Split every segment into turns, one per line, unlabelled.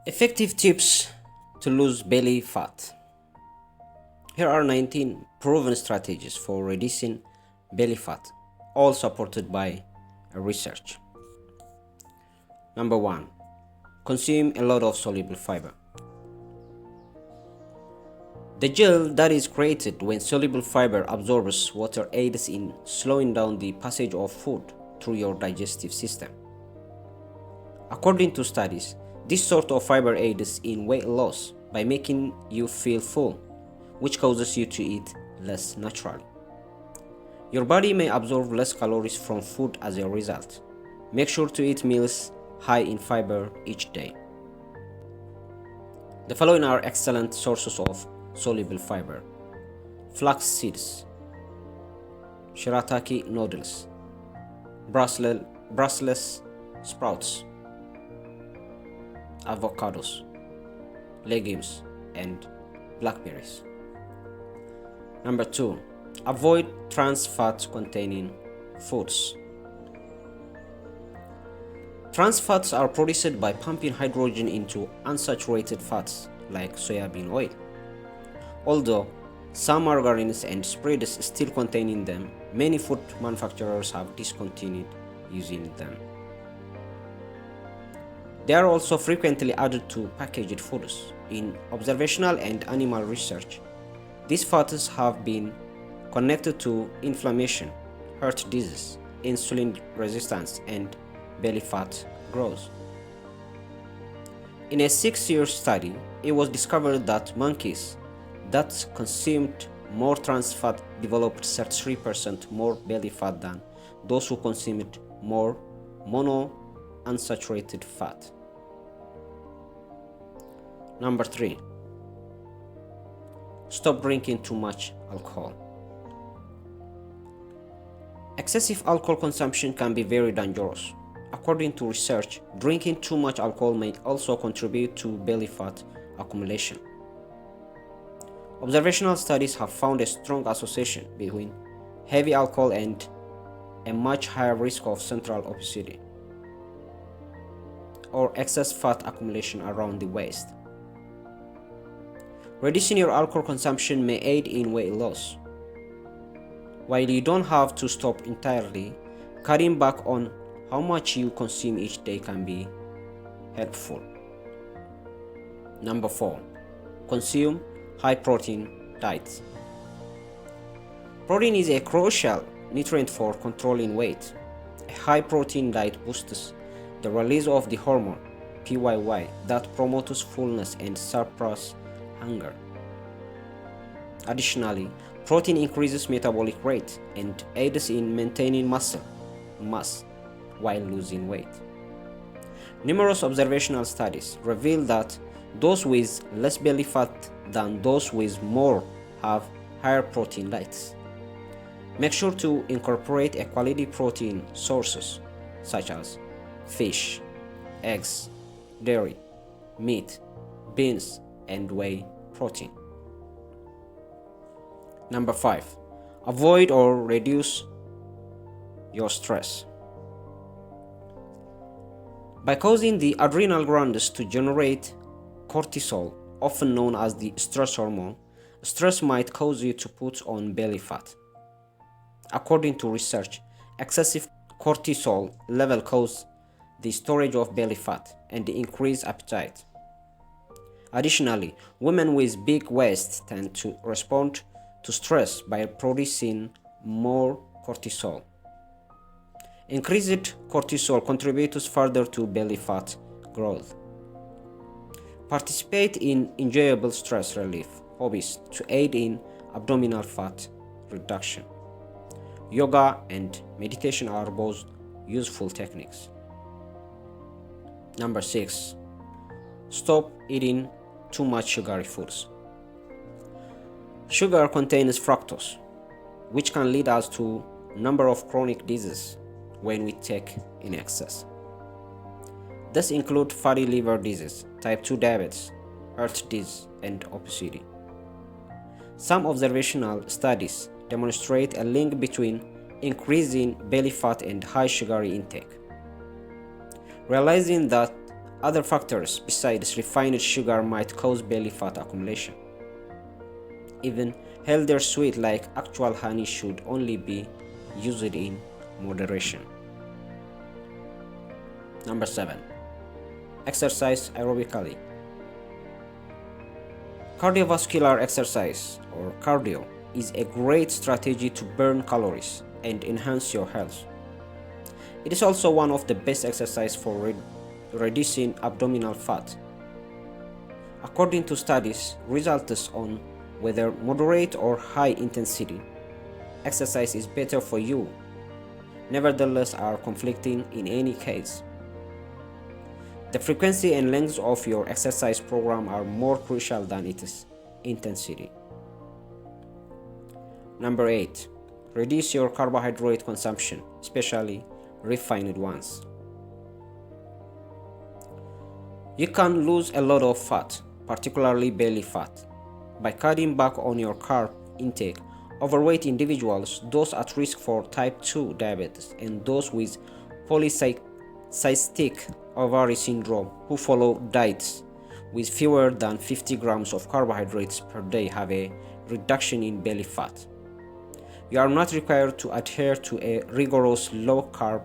Effective tips to lose belly fat. Here are 19 proven strategies for reducing belly fat, all supported by research. Number 1. Consume a lot of soluble fiber. The gel that is created when soluble fiber absorbs water aids in slowing down the passage of food through your digestive system. According to studies, this sort of fiber aids in weight loss by making you feel full, which causes you to eat less naturally. Your body may absorb less calories from food as a result. Make sure to eat meals high in fiber each day. The following are excellent sources of soluble fiber: flax seeds, shirataki noodles, Brussels sprouts, avocados, legumes, and blackberries. Number 2. Avoid trans fat containing foods. Trans fats are produced by pumping hydrogen into unsaturated fats like soybean oil. Although some margarines and spreads still contain them, many food manufacturers have discontinued using them. They are also frequently added to packaged foods. In observational and animal research, these fats have been connected to inflammation, heart disease, insulin resistance, and belly fat growth. In a 6-year study, it was discovered that monkeys that consumed more trans fat developed 33% more belly fat than those who consumed more monounsaturated fat. Number 3. Stop drinking too much alcohol. Excessive alcohol consumption can be very dangerous. According to research, drinking too much alcohol may also contribute to belly fat accumulation. Observational studies have found a strong association between heavy alcohol and a much higher risk of central obesity or excess fat accumulation around the waist. Reducing your alcohol consumption may aid in weight loss. While you don't have to stop entirely, cutting back on how much you consume each day can be helpful. Number 4. Consume high-protein diets. Protein is a crucial nutrient for controlling weight. A high-protein diet boosts the release of the hormone PYY that promotes fullness and suppresses hunger. Additionally, protein increases metabolic rate and aids in maintaining muscle mass while losing weight. Numerous observational studies reveal that those with less belly fat than those with more have higher protein diets. Make sure to incorporate a quality protein sources such as fish, eggs, dairy, meat, beans, and whey protein. Number 5. Avoid or reduce your stress. By causing the adrenal glands to generate cortisol, often known as the stress hormone, stress might cause you to put on belly fat. According to research, excessive cortisol level causes the storage of belly fat and increased appetite. Additionally, women with big waists tend to respond to stress by producing more cortisol. Increased cortisol contributes further to belly fat growth. Participate in enjoyable stress relief hobbies to aid in abdominal fat reduction. Yoga and meditation are both useful techniques. Number 6. Stop eating too much sugary foods. Sugar contains fructose, which can lead us to a number of chronic diseases when we take in excess. These include fatty liver disease, type 2 diabetes, heart disease, and obesity. Some observational studies demonstrate a link between increasing belly fat and high sugary intake. Realizing that Other factors besides refined sugar might cause belly fat accumulation. Even healthier sweet like actual honey should only be used in moderation. Number 7. Exercise aerobically. Cardiovascular exercise, or cardio, is a great strategy to burn calories and enhance your health. It is also one of the best exercises for reducing abdominal fat. According to studies, results on whether moderate or high intensity exercise is better for you, nevertheless, are conflicting in any case. The frequency and length of your exercise program are more crucial than its intensity. Number 8. Reduce your carbohydrate consumption, especially refined ones. You can lose a lot of fat, particularly belly fat, by cutting back on your carb intake. Overweight individuals, those at risk for type 2 diabetes, and those with polycystic ovary syndrome who follow diets with fewer than 50 grams of carbohydrates per day have a reduction in belly fat. You are not required to adhere to a rigorous low-carb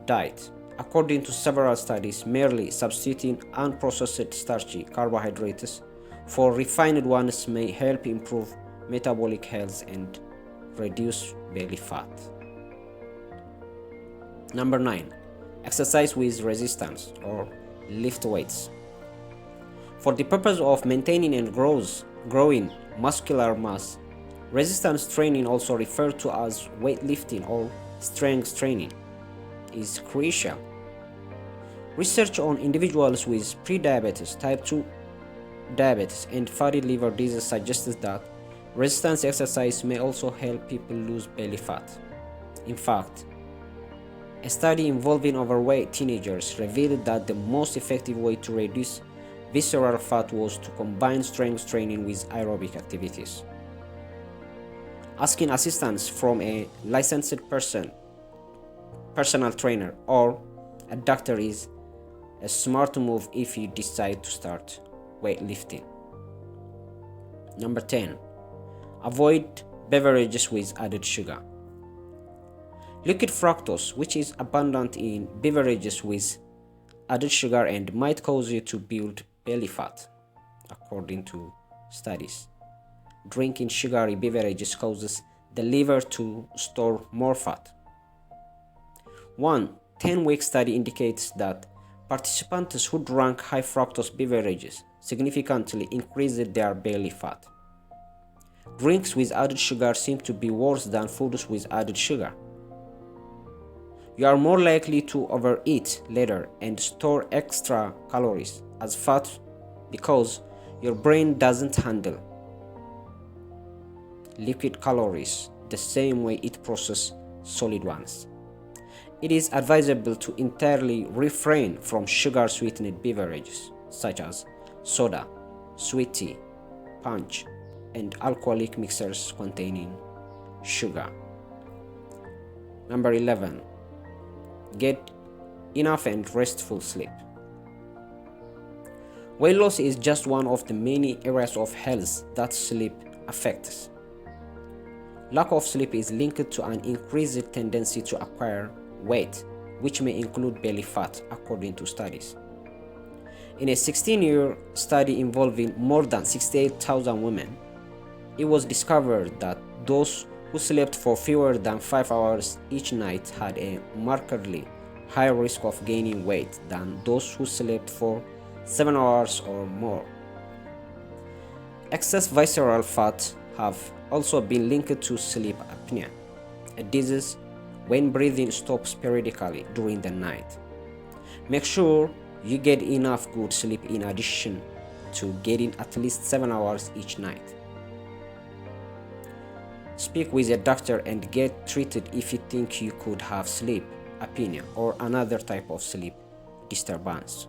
diet. According to several studies, merely substituting unprocessed starchy carbohydrates for refined ones may help improve metabolic health and reduce belly fat. Number 9. Exercise with resistance, or lift weights. For the purpose of maintaining and growing muscular mass, resistance training, also referred to as weightlifting or strength training, is crucial. Research on individuals with prediabetes, type 2 diabetes, and fatty liver disease suggests that resistance exercise may also help people lose belly fat. In fact, a study involving overweight teenagers revealed that the most effective way to reduce visceral fat was to combine strength training with aerobic activities. Asking assistance from a licensed personal trainer or a doctor is a smart move if you decide to start weightlifting. Number 10. Avoid beverages with added sugar. Liquid fructose, which is abundant in beverages with added sugar and might cause you to build belly fat, according to studies. Drinking sugary beverages causes the liver to store more fat. One 10-week study indicates that participants who drank high fructose beverages significantly increased their belly fat. Drinks with added sugar seem to be worse than foods with added sugar. You are more likely to overeat later and store extra calories as fat because your brain doesn't handle liquid calories the same way it processes solid ones. It is advisable to entirely refrain from sugar-sweetened beverages such as soda, sweet tea, punch, and alcoholic mixers containing sugar. Number 11. Get enough and restful sleep. Weight loss is just one of the many areas of health that sleep affects. Lack of sleep is linked to an increased tendency to acquire weight, which may include belly fat, according to studies. In a 16-year study involving more than 68,000 women, it was discovered that those who slept for fewer than 5 hours each night had a markedly higher risk of gaining weight than those who slept for 7 hours or more. Excess visceral fat have also been linked to sleep apnea, a disease when breathing stops periodically during the night. Make sure you get enough good sleep in addition to getting at least 7 hours each night. Speak with a doctor and get treated if you think you could have sleep apnea or another type of sleep disturbance.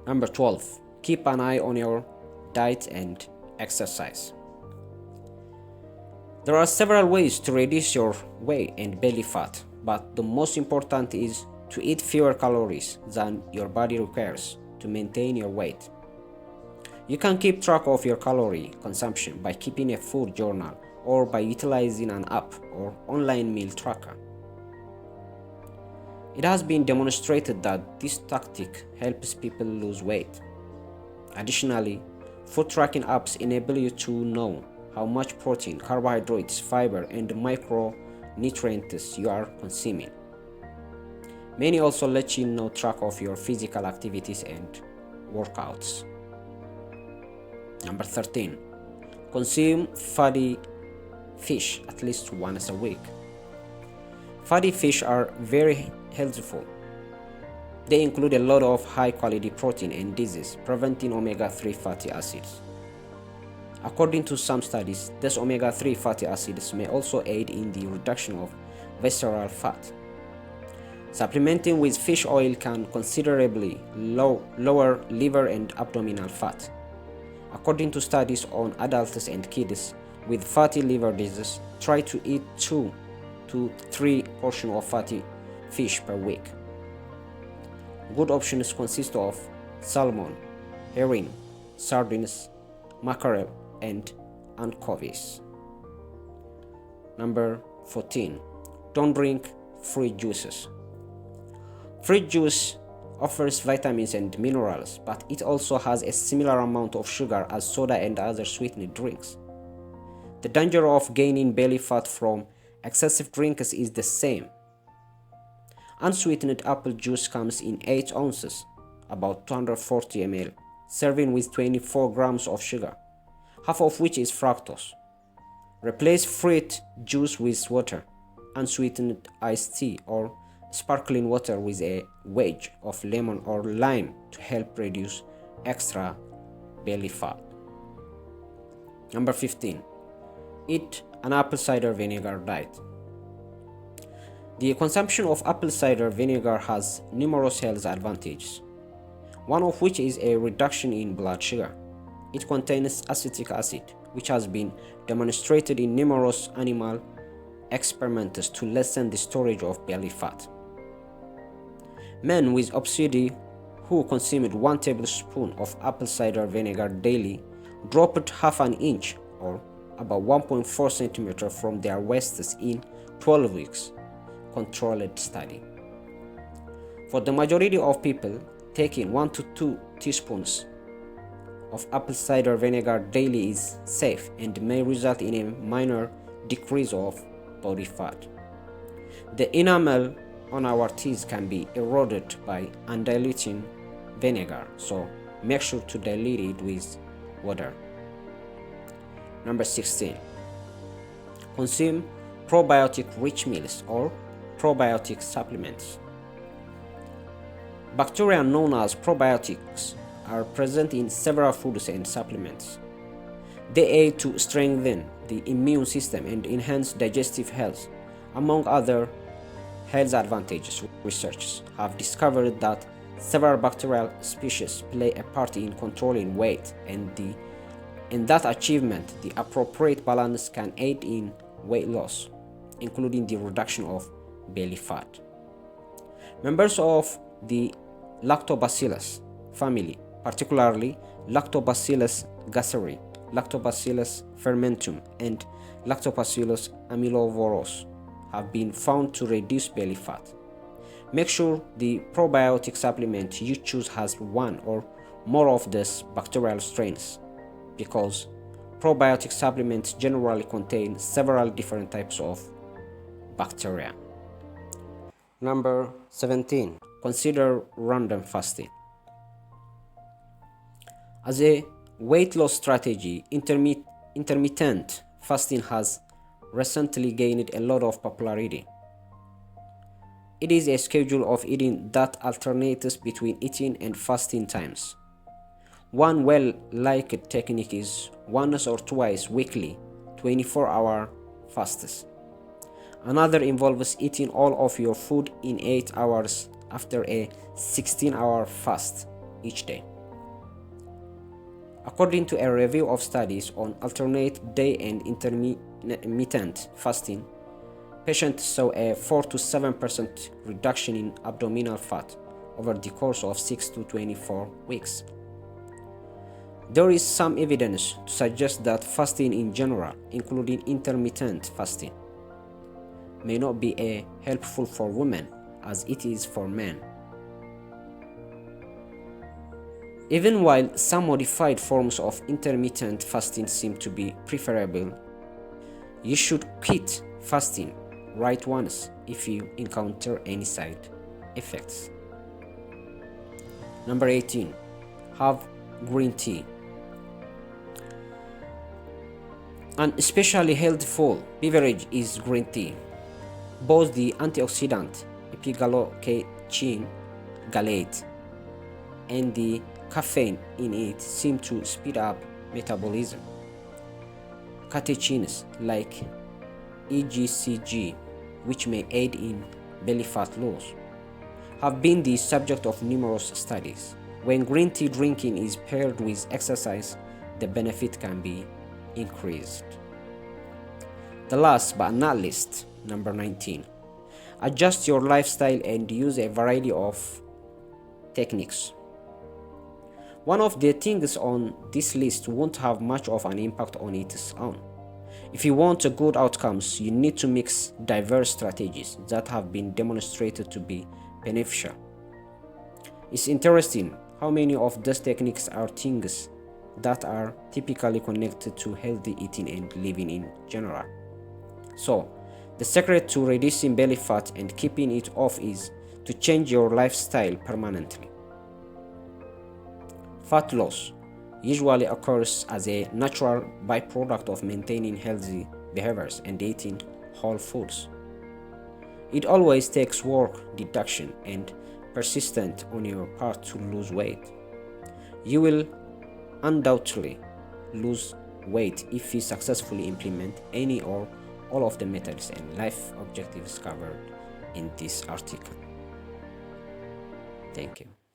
Number 12. Keep an eye on your diet and exercise. There are several ways to reduce your weight and belly fat, but the most important is to eat fewer calories than your body requires to maintain your weight. You can keep track of your calorie consumption by keeping a food journal or by utilizing an app or online meal tracker. It has been demonstrated that this tactic helps people lose weight. Additionally, food tracking apps enable you to know how much protein, carbohydrates, fiber, and micronutrients you are consuming. Many also let you know track of your physical activities and workouts. Number 13. Consume fatty fish at least once a week. Fatty fish are very healthful. They include a lot of high-quality protein and disease, preventing omega-3 fatty acids. According to some studies, these omega-3 fatty acids may also aid in the reduction of visceral fat. Supplementing with fish oil can considerably lower liver and abdominal fat. According to studies on adults and kids with fatty liver disease, try to eat 2 to 3 portions of fatty fish per week. Good options consist of salmon, herring, sardines, mackerel, and anchovies. Number 14. Don't drink fruit juices. Fruit juice offers vitamins and minerals, but it also has a similar amount of sugar as soda and other sweetened drinks. The danger of gaining belly fat from excessive drinks is the same. Unsweetened apple juice comes in 8 ounces, about 240 ml, serving with 24 grams of sugar, half of which is fructose. Replace fruit juice with water, unsweetened iced tea, or sparkling water with a wedge of lemon or lime to help reduce extra belly fat. Number 15. Eat an apple cider vinegar diet. The consumption of apple cider vinegar has numerous health advantages, one of which is a reduction in blood sugar. It contains acetic acid, which has been demonstrated in numerous animal experiments to lessen the storage of belly fat. Men with obesity who consumed 1 tablespoon of apple cider vinegar daily dropped half an inch, or about 1.4 centimeters, from their waists in 12 weeks. Controlled study. For the majority of people, taking 1 to 2 teaspoons of apple cider vinegar daily is safe and may result in a minor decrease of body fat. The enamel on our teeth can be eroded by undiluting vinegar, so make sure to dilute it with water. Number 16. Consume probiotic-rich meals or probiotic supplements. Bacteria known as probiotics are present in several foods and supplements. They aid to strengthen the immune system and enhance digestive health. Among other health advantages, researchers have discovered that several bacterial species play a part in controlling weight, and in that achievement, the appropriate balance can aid in weight loss, including the reduction of belly fat. Members of the Lactobacillus family, particularly Lactobacillus gasseri, Lactobacillus fermentum, and Lactobacillus amylovorous, have been found to reduce belly fat. Make sure the probiotic supplement you choose has one or more of these bacterial strains, because probiotic supplements generally contain several different types of bacteria. Number 17. Consider random fasting. As a weight loss strategy, intermittent fasting has recently gained a lot of popularity. It is a schedule of eating that alternates between eating and fasting times. One well-liked technique is once or twice weekly 24-hour fasts. Another involves eating all of your food in 8 hours after a 16-hour fast each day. According to a review of studies on alternate day and intermittent fasting, Patients saw a 4 to 7% reduction in abdominal fat over the course of 6 to 24 weeks. There is some evidence to suggest that fasting in general, including intermittent fasting, may not be as helpful for women as it is for men. Even while some modified forms of intermittent fasting seem to be preferable, you should quit fasting right once if you encounter any side effects. Number 18. Have green tea. An especially healthful beverage is green tea. Both the antioxidant epigallocatechin gallate and the caffeine in it seem to speed up metabolism. Catechins like EGCG, which may aid in belly fat loss, have been the subject of numerous studies. When green tea drinking is paired with exercise, the benefit can be increased. The last but not least, number 19. Adjust your lifestyle and use a variety of techniques. One of the things on this list won't have much of an impact on its own. If you want good outcomes, you need to mix diverse strategies that have been demonstrated to be beneficial. It's interesting how many of these techniques are things that are typically connected to healthy eating and living in general. So, the secret to reducing belly fat and keeping it off is to change your lifestyle permanently. Fat loss usually occurs as a natural byproduct of maintaining healthy behaviors and eating whole foods. It always takes work, deduction, and persistence on your part to lose weight. You will undoubtedly lose weight if you successfully implement any or all of the methods and life objectives covered in this article. Thank you.